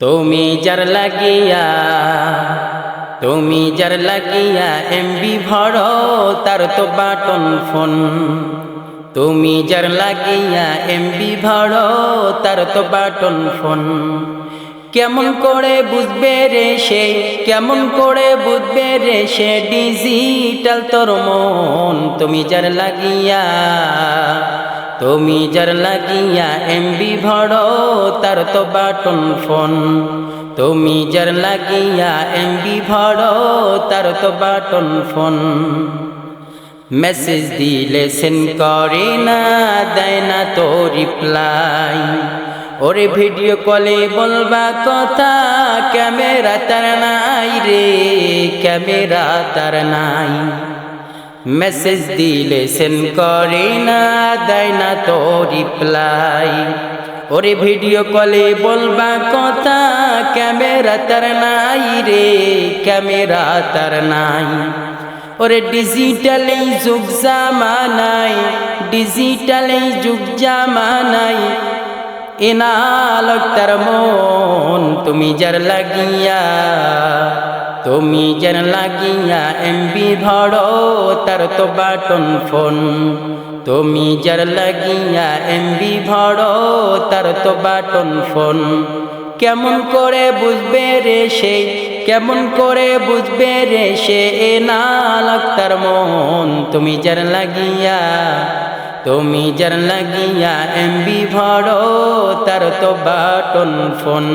তুমি যার লাগিয়া এমবি ভরো তার তো বাটন ফোন। তুমি যার লাগিয়া এমবি ভরো তার তো বাটন ফোন। কেমন করে বুঝবে রে সে, কেমন করে বুঝবে রে সে ডিজিটাল তোর মন। তুমি যার লাগিয়া এমবি ভরো তার তো বাটন ফোন। তুমি যার লাগিয়া এমবি ভরো তার তো বাটন ফোন। মেসেজ দিলে সেন্ড করে না, দেয় না তো রিপ্লাই। ওরে ভিডিও কলে বলবা কথা, ক্যামেরা তার নাই রে, ক্যামেরা তার নাই। মেসেজ দিলে সেন্ড করে না, দেয় না তো রিপ্লাই। ওরে ভিডিও কলে বলবা কথা, ক্যামেরা তার নাই রে, ক্যামেরা তার নাই। ওরে ডিজিটাল এই যুগ জামানায়, ডিজিটাল এই যুগ জামানায় এনালক তার মন। তুমি যার লাগিয়া এমবি ভরো তার তো বাটন ফোন। তুমি যার লাগিয়া এমবি ভরো তার তো বাটন ফোন। কেমন করে বুঝবে রে সে, কেমন করে বুঝবে রে সে এনালক তার মন। তুমি যার লাগিয়া এমবি ভরো তার তো বাটন ফোন।